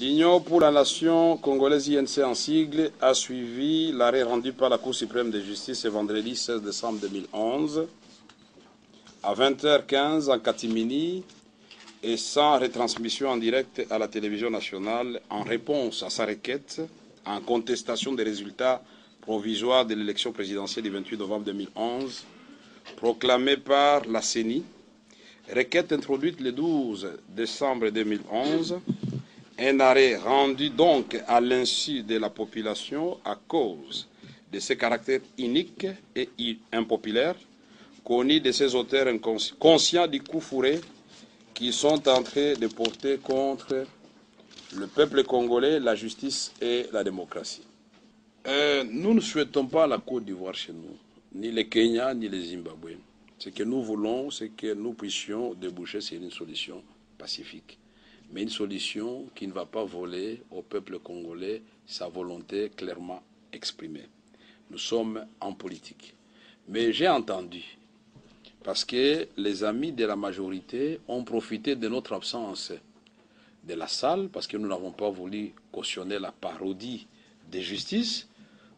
L'Union pour la nation congolaise INC en sigle a suivi l'arrêt rendu par la Cour suprême de justice ce vendredi 16 décembre 2011 à 20h15 en catimini et sans retransmission en direct à la télévision nationale en réponse à sa requête en contestation des résultats provisoires de l'élection présidentielle du 28 novembre 2011 proclamée par la CENI, requête introduite le 12 décembre 2011, un arrêt rendu donc à l'insu de la population à cause de ses caractères uniques et impopulaires, connus de ses auteurs conscients du coup fourré qu'ils sont en train de porter contre le peuple congolais, la justice et la démocratie. Nous ne souhaitons pas la Côte d'Ivoire chez nous, ni le Kenya, ni le Zimbabwe. Ce que nous voulons, c'est que nous puissions déboucher sur une solution pacifique, mais une solution qui ne va pas voler au peuple congolais sa volonté clairement exprimée. Nous sommes en politique. Mais j'ai entendu, parce que les amis de la majorité ont profité de notre absence de la salle, parce que nous n'avons pas voulu cautionner la parodie de justice,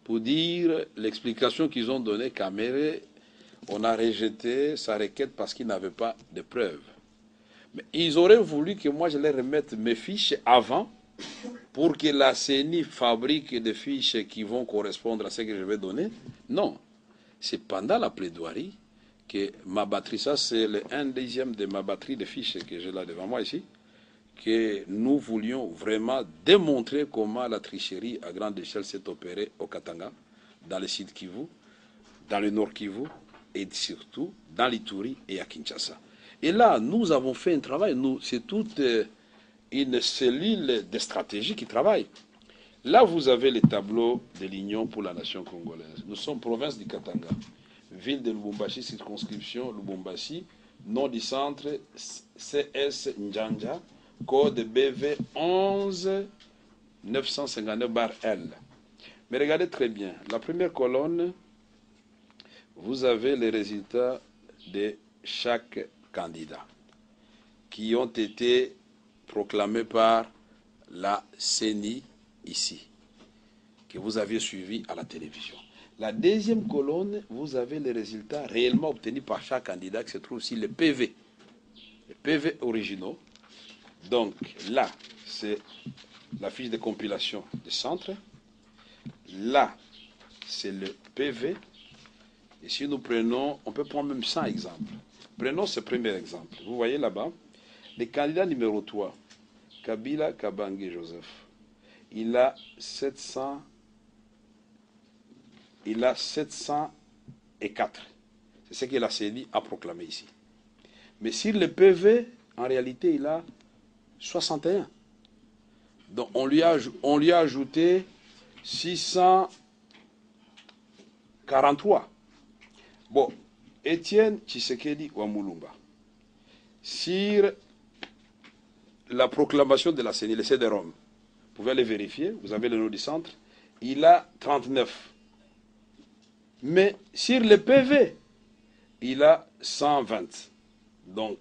pour dire l'explication qu'ils ont donnée qu'à Méré, on a rejeté sa requête parce qu'il n'avait pas de preuves. Mais ils auraient voulu que moi je leur remette mes fiches avant pour que la CENI fabrique des fiches qui vont correspondre à ce que je vais donner. Non, c'est pendant la plaidoirie que ma batterie, ça c'est le 1/10 de ma batterie de fiches que j'ai là devant moi ici, que nous voulions vraiment démontrer comment la tricherie à grande échelle s'est opérée au Katanga, dans le sud Kivu, dans le nord Kivu, et surtout dans l'Ituri et à Kinshasa. Et là, nous avons fait un travail, c'est toute une cellule de stratégie qui travaille. Là, vous avez les tableaux de l'Union pour la nation congolaise. Nous sommes province du Katanga, ville de Lubumbashi, circonscription Lubumbashi, nom du centre CS Njanja, code BV 11 959-L. Mais regardez très bien, la première colonne, vous avez les résultats de chaque candidat qui ont été proclamés par la CENI ici, que vous aviez suivi à la télévision. La deuxième colonne, vous avez les résultats réellement obtenus par chaque candidat qui se trouve ici, les PV originaux. Donc là, c'est la fiche de compilation des centres. Là, c'est le PV. Et si nous prenons, on peut prendre même 100 exemples. Prenons ce premier exemple. Vous voyez là-bas, le candidat numéro 3, Kabila Kabange Joseph, il a 704. C'est ce que la CENI a proclamé ici. Mais sur le PV, en réalité, il a 61. Donc on lui a ajouté 643. Bon, Étienne Tshisekedi Wamulumba, sur la proclamation de la CENI, l'essai de Rome, vous pouvez aller vérifier, vous avez le nom du centre, il a 39. Mais sur le PV, il a 120. Donc,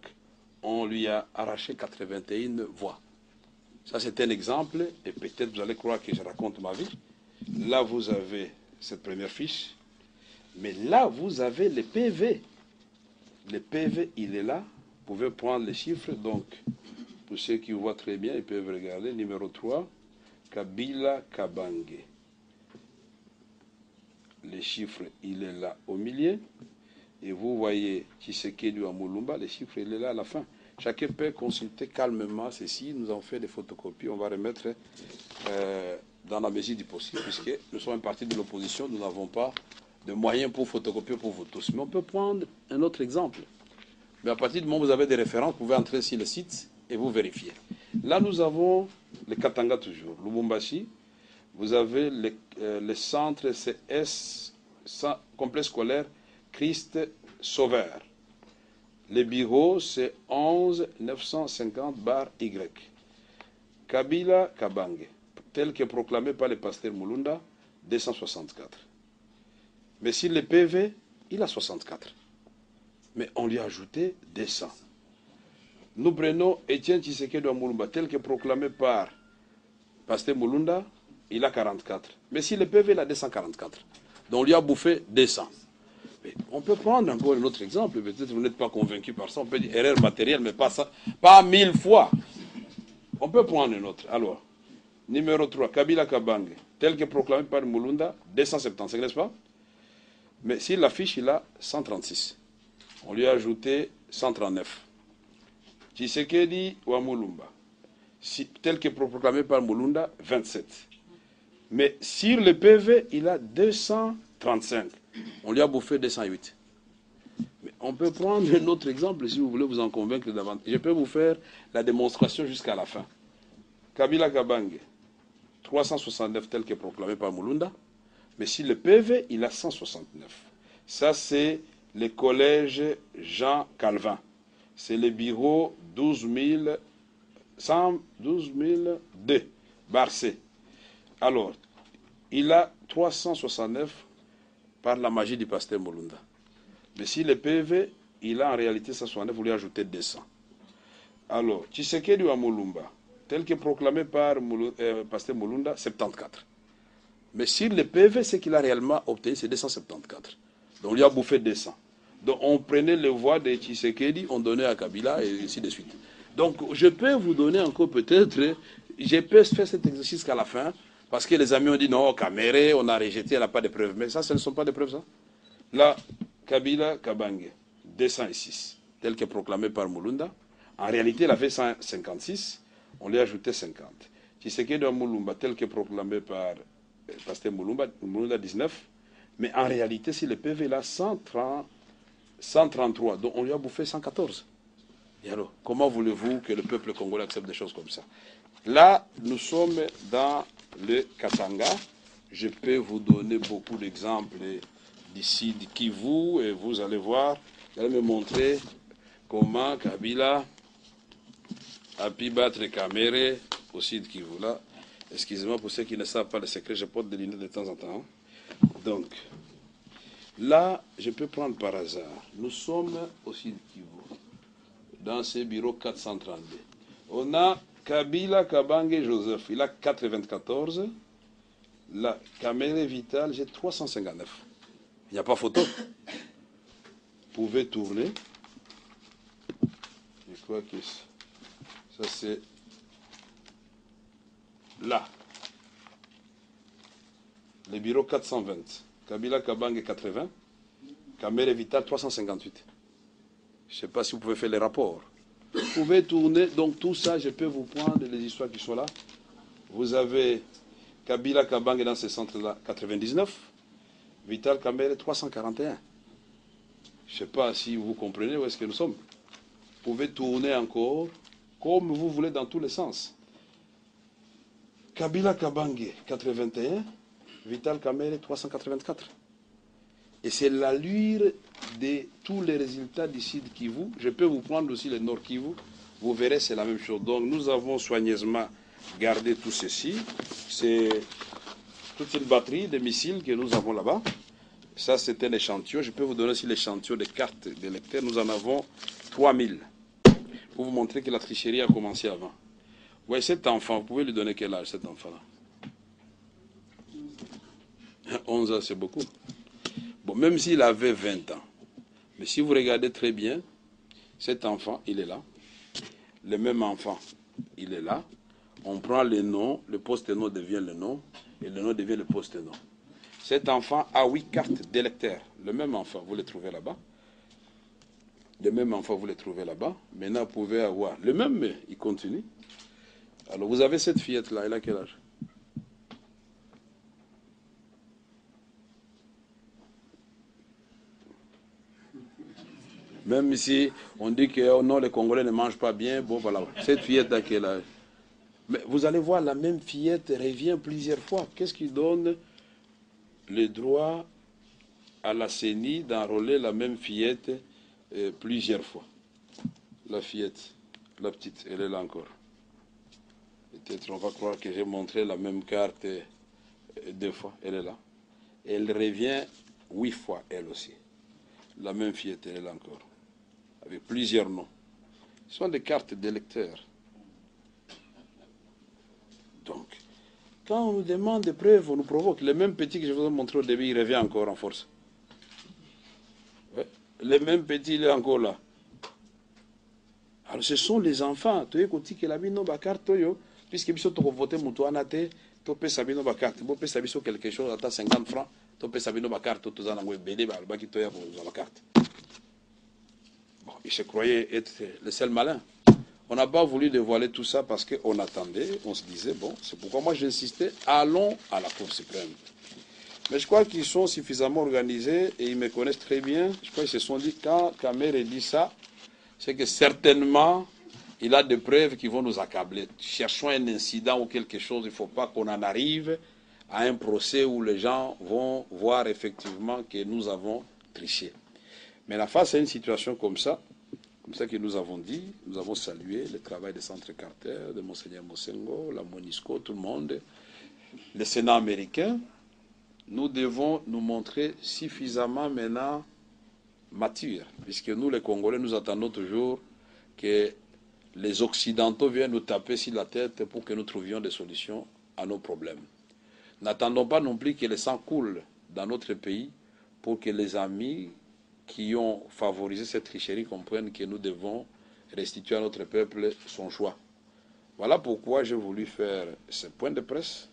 on lui a arraché 81 voix. Ça, c'est un exemple, et peut-être vous allez croire que je raconte ma vie. Là, vous avez cette première fiche. Mais là, vous avez le PV. Le PV, il est là. Vous pouvez prendre les chiffres. Donc, pour ceux qui voient très bien, ils peuvent regarder. Numéro 3, Kabila Kabange. Les chiffres, il est là au milieu. Et vous voyez Tshisekedi Wamulumba, les chiffres, il est là à la fin. Chacun peut consulter calmement ceci. Nous avons fait des photocopies. On va remettre dans la mesure du possible, puisque nous sommes un parti de l'opposition. Nous n'avons pas de moyens pour photocopier pour vous tous. Mais on peut prendre un autre exemple. Mais à partir du moment où vous avez des références, vous pouvez entrer sur le site et vous vérifier. Là, nous avons le Katanga toujours, Lubumbashi. Vous avez le centre CS, complexe scolaire Christ Sauveur. Le bureau, c'est 11 950-Y. Kabila Kabange, tel que proclamé par le pasteur Mulunda, 264. Mais sur le PV, il a 64. Mais on lui a ajouté 200. Nous prenons Étienne Tshisekedi Wamulumba, tel que proclamé par Pasteur Mulunda, il a 44. Mais si le PV, il a 244. Donc on lui a bouffé 200. Mais on peut prendre encore un autre exemple. Peut-être que vous n'êtes pas convaincu par ça. On peut dire erreur matérielle, mais pas ça, pas 1000 fois. On peut prendre un autre. Alors, numéro 3, Kabila Kabange, tel que proclamé par Mulunda, 275, n'est-ce pas? Mais s'il l'affiche, il a 136. On lui a ajouté 139. Tshisekedi ou Mulumba, tel que proclamé par Mulunda, 27. Mais sur le PV, il a 235. On lui a bouffé 208. Mais on peut prendre un autre exemple si vous voulez vous en convaincre davantage. Je peux vous faire la démonstration jusqu'à la fin. Kabila Kabange, 369 tel que proclamé par Mulunda. Mais si le PV, il a 169. Ça, c'est le collège Jean Calvin. C'est le bureau 12002, Barcé. Alors, il a 369 par la magie du pasteur Mulunda. Mais si le PV, il a en réalité 169, vous lui ajoutez 200. Alors, Tshisekedi ou Mulumba, tel que proclamé par pasteur Mulunda, 74. Mais sur le PV, ce qu'il a réellement obtenu, c'est 274. Donc, on lui a bouffé 200. Donc, on prenait les voix de Tshisekedi, on donnait à Kabila, et ainsi de suite. Donc, je peux vous donner encore peut-être, je peux faire cet exercice qu'à la fin, parce que les amis ont dit non, Kamere, on a rejeté, elle n'a pas de preuves. Mais ça, ce ne sont pas des preuves, ça. Là, Kabila Kabange, 206, tel que proclamé par Mulunda. En réalité, il avait 156, on lui a ajouté 50. Tshisekedi Mulumba, tel que proclamé par pasteur Mulumba, 19. Mais en réalité, si le PV là, 133, donc on lui a bouffé 114. Et alors, comment voulez-vous que le peuple congolais accepte des choses comme ça? Là, nous sommes dans le Katanga. Je peux vous donner beaucoup d'exemples d'ici, de Kivu, et vous allez voir, vous allez me montrer comment Kabila a pu battre Kamere aussi de Kivu. Là, excusez-moi pour ceux qui ne savent pas le secret, je porte des lunettes de temps en temps. Donc, là, je peux prendre par hasard. Nous sommes aussi de Kivu, dans ce bureau 432. On a Kabila Kabange Joseph, il a 94. La Kamere Vital, j'ai 359. Il n'y a pas photo. Vous pouvez tourner. Je crois que ça c'est là. Le bureau 420. Kabila Kabange 80. Kamere Vital 358. Je ne sais pas si vous pouvez faire les rapports. Vous pouvez tourner. Donc tout ça, je peux vous prendre les histoires qui sont là. Vous avez Kabila Kabange dans ce centre-là, 99. Vital Kamere, 341. Je ne sais pas si vous comprenez où est-ce que nous sommes. Vous pouvez tourner encore comme vous voulez dans tous les sens. Kabila Kabange, 81. Vital Kamere, 384. Et c'est l'allure de tous les résultats d'ici de Kivu. Je peux vous prendre aussi le Nord Kivu. Vous verrez, c'est la même chose. Donc, nous avons soigneusement gardé tout ceci. C'est toute une batterie de missiles que nous avons là-bas. Ça, c'est un échantillon. Je peux vous donner aussi l'échantillon des cartes des lecteurs. Nous en avons 3000. Pour vous montrer que la tricherie a commencé avant. Vous voyez, cet enfant, vous pouvez lui donner quel âge, cet enfant-là? 11 ans, c'est beaucoup. Bon, même s'il avait 20 ans. Mais si vous regardez très bien, cet enfant, il est là. Le même enfant, il est là. On prend le nom, le post-nom devient le nom, et le nom devient le post-nom. Cet enfant a 8 cartes d'électeurs. Le même enfant, vous le trouvez là-bas. Le même enfant, vous le trouvez là-bas. Maintenant, vous pouvez avoir le même, mais il continue. Alors, vous avez cette fillette-là, elle a quel âge? Même si on dit que oh non, les Congolais ne mangent pas bien, bon voilà. Cette fillette à quel âge? Mais vous allez voir, la même fillette revient plusieurs fois. Qu'est-ce qui donne le droit à la CENI d'enrôler la même fillette plusieurs fois? La fillette, la petite, elle est là encore. Peut-être on va croire que j'ai montré la même carte 2 fois. Elle est là. Elle revient 8 fois, elle aussi. La même fillette, elle est là encore. Avec plusieurs noms. Ce sont des cartes d'électeurs. Donc, Quand on nous demande des preuves, on nous provoque. Les mêmes petits que je vous ai montré au début, il revient encore en force. Ouais. Les mêmes petits, il est encore là. Alors ce sont les enfants. Tu es côté que la bino bakar toyo, puisque biso to voter mutu anate, to pe sabino bakar, bo pe sabiso quelque chose à 50 francs, to pe sabino bakar to tozana ngwe bede ba baki toya pour la carte. Bon, il se croyait être le seul malin. On n'a pas voulu dévoiler tout ça parce qu'on attendait, on se disait, bon, c'est pourquoi moi j'insistais, allons à la Cour suprême. Mais je crois qu'ils sont suffisamment organisés et ils me connaissent très bien. Je crois qu'ils se sont dit, quand Kamer dit ça, c'est que certainement, il a des preuves qui vont nous accabler. Cherchons un incident ou quelque chose, il ne faut pas qu'on en arrive à un procès où les gens vont voir effectivement que nous avons triché. Mais la face à une situation comme ça que nous avons dit, nous avons salué le travail des centres Carter, de Monseigneur Mosengo, la MONUSCO, tout le monde, le Sénat américain. Nous devons nous montrer suffisamment maintenant matures, puisque nous, les Congolais, nous attendons toujours que les Occidentaux viennent nous taper sur la tête pour que nous trouvions des solutions à nos problèmes. N'attendons pas non plus que le sang coule dans notre pays pour que les amis qui ont favorisé cette tricherie comprennent que nous devons restituer à notre peuple son choix. Voilà pourquoi j'ai voulu faire ce point de presse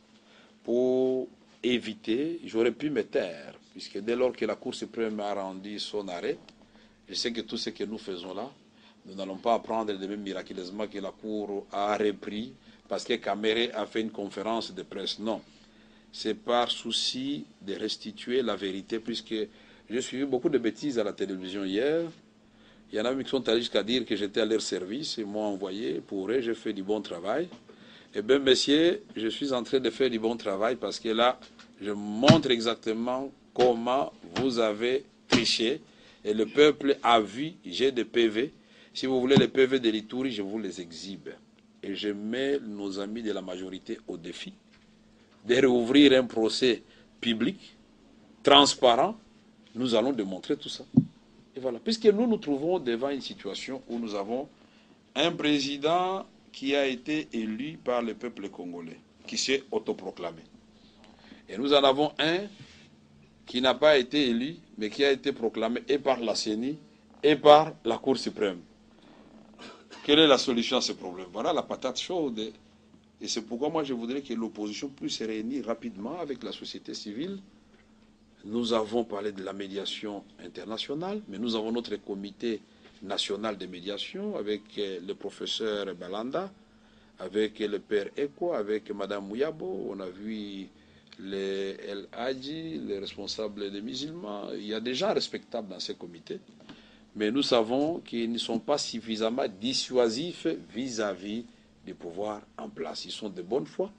pour éviter, j'aurais pu me taire, puisque dès lors que la Cour suprême a rendu son arrêt, je sais que tout ce que nous faisons là, nous n'allons pas apprendre de même miraculeusement que la Cour a repris parce que Kamere a fait une conférence de presse. Non, c'est par souci de restituer la vérité, puisque j'ai suivi beaucoup de bêtises à la télévision hier. Il y en a qui sont allés jusqu'à dire que j'étais à leur service, ils m'ont envoyé. Pour eux, j'ai fait du bon travail. Eh bien, messieurs, je suis en train de faire du bon travail parce que là, je montre exactement comment vous avez triché. Et le peuple a vu, j'ai des PV. Si vous voulez les PV de l'Ituri, je vous les exhibe. Et je mets nos amis de la majorité au défi de réouvrir un procès public, transparent. Nous allons démontrer tout ça. Et voilà. Puisque nous nous trouvons devant une situation où nous avons un président qui a été élu par le peuple congolais, qui s'est autoproclamé. Et nous en avons un qui n'a pas été élu, mais qui a été proclamé et par la CENI et par la Cour suprême. Quelle est la solution à ce problème? Voilà la patate chaude. Et c'est pourquoi moi je voudrais que l'opposition puisse se réunir rapidement avec la société civile. Nous avons parlé de la médiation internationale, mais nous avons notre comité national de médiation avec le professeur Balanda, avec le père Eko, avec Madame Mouyabo. On a vu les El Hadji, les responsables des musulmans. Il y a des gens respectables dans ces comités, mais nous savons qu'ils ne sont pas suffisamment dissuasifs vis-à-vis du pouvoir en place. Ils sont de bonne foi,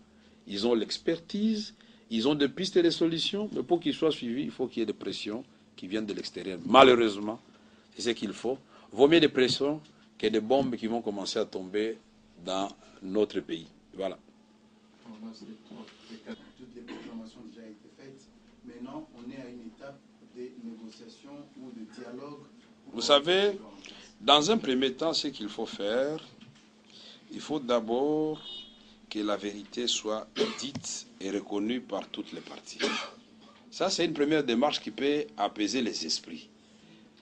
ils ont l'expertise, ils ont des pistes et des solutions, mais pour qu'ils soient suivis, il faut qu'il y ait des pressions qui viennent de l'extérieur. Malheureusement, c'est ce qu'il faut. Vaut mieux des pressions que des bombes qui vont commencer à tomber dans notre pays. Voilà. Toutes les proclamations ont déjà été faites. Maintenant, on est à une étape de négociation ou de dialogue. Vous savez, dans un premier temps, ce qu'il faut faire, il faut d'abord que la vérité soit dite et reconnue par toutes les parties. Ça, c'est une première démarche qui peut apaiser les esprits.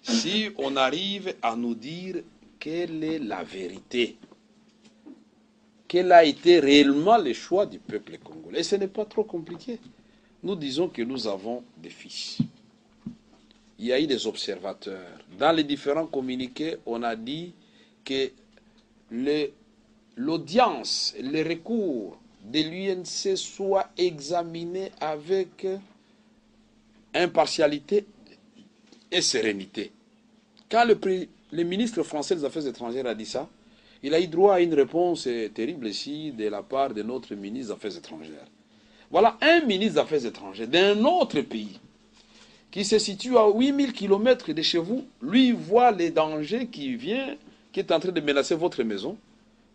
Si on arrive à nous dire quelle est la vérité, quel a été réellement le choix du peuple congolais, et ce n'est pas trop compliqué. Nous disons que nous avons des fiches. Il y a eu des observateurs. Dans les différents communiqués, on a dit que l'audience, les recours de l'UNC soient examinés avec impartialité et sérénité. Quand le ministre français des Affaires étrangères a dit ça, il a eu droit à une réponse terrible ici de la part de notre ministre des Affaires étrangères. Voilà un ministre des Affaires étrangères d'un autre pays qui se situe à 8000 km de chez vous, lui voit les dangers qui est en train de menacer votre maison.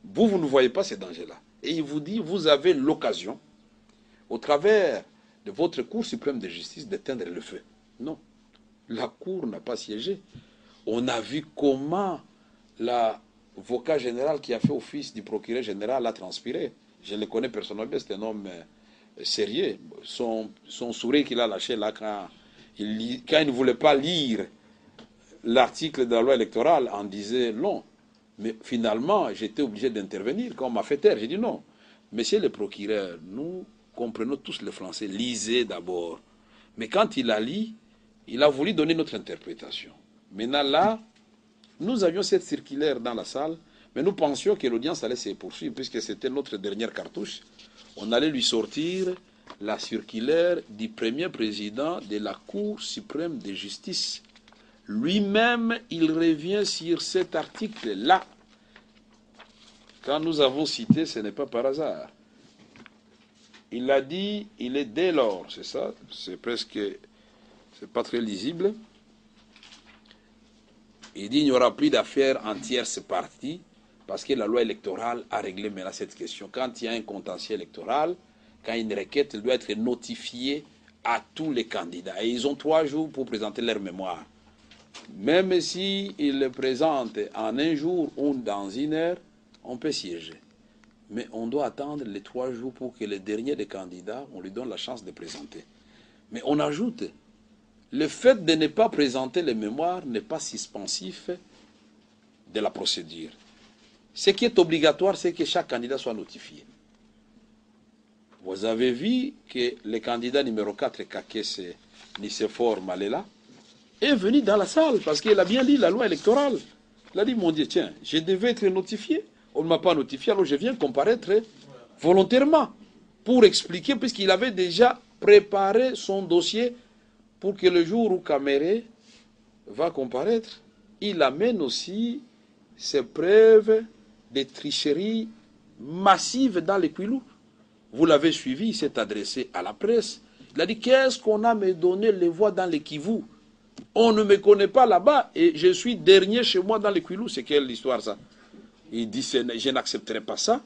Vous ne voyez pas ces dangers-là. Et il vous dit, vous avez l'occasion, au travers de votre Cour suprême de justice, d'éteindre le feu. Non, la Cour n'a pas siégé. On a vu comment l'avocat général qui a fait office du procureur général a transpiré. Je le connais personnellement, c'est un homme sérieux. Son sourire qu'il a lâché là quand il ne voulait pas lire l'article de la loi électorale en disait non. Mais finalement, j'étais obligé d'intervenir quand on m'a fait taire. J'ai dit non. Monsieur le procureur, nous comprenons tous le français. Lisez d'abord. Mais quand il a lu, il a voulu donner notre interprétation. Maintenant là, nous avions cette circulaire dans la salle, mais nous pensions que l'audience allait se poursuivre puisque c'était notre dernière cartouche. On allait lui sortir la circulaire du premier président de la Cour suprême de justice. Lui-même, il revient sur cet article-là. Quand nous avons cité, ce n'est pas par hasard. Il a dit, il est dès lors, c'est ça, c'est presque, c'est pas très lisible. Il dit, il n'y aura plus d'affaires en tierce partie, parce que la loi électorale a réglé maintenant cette question. Quand il y a un contentieux électoral, quand une requête, elle doit être notifiée à tous les candidats. Et ils ont 3 jours pour présenter leur mémoire. Même s'ils le présentent en un jour ou dans une heure, on peut siéger. Mais on doit attendre les 3 jours pour que le dernier des candidats, on lui donne la chance de présenter. Mais on ajoute, le fait de ne pas présenter les mémoires n'est pas suspensif de la procédure. Ce qui est obligatoire, c'est que chaque candidat soit notifié. Vous avez vu que le candidat numéro 4, Kakese Nicephore Malela, est venu dans la salle parce qu'il a bien lu la loi électorale. Il a dit, mon Dieu, tiens, je devais être notifié. On ne m'a pas notifié, alors je viens comparaître volontairement pour expliquer, puisqu'il avait déjà préparé son dossier pour que le jour où Caméré va comparaître, il amène aussi ses preuves de tricherie massive dans les Kouilou. Vous l'avez suivi, il s'est adressé à la presse. Il a dit, qu'est-ce qu'on a me donné les voix dans les Kivu? On ne me connaît pas là-bas et je suis dernier chez moi dans les Kouilou. C'est quelle histoire ça? Il dit, je n'accepterai pas ça.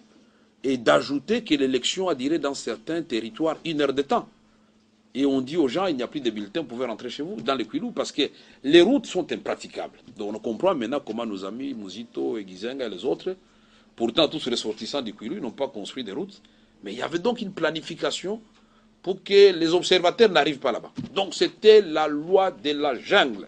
Et d'ajouter que l'élection a duré dans certains territoires 1 heure de temps. Et on dit aux gens, il n'y a plus de bulletins, vous pouvez rentrer chez vous, dans les Kouilou, parce que les routes sont impraticables. Donc on comprend maintenant comment nos amis Mouzito et Gizenga et les autres, pourtant tous les ressortissants du Kouilou, n'ont pas construit des routes. Mais il y avait donc une planification pour que les observateurs n'arrivent pas là-bas. Donc c'était la loi de la jungle.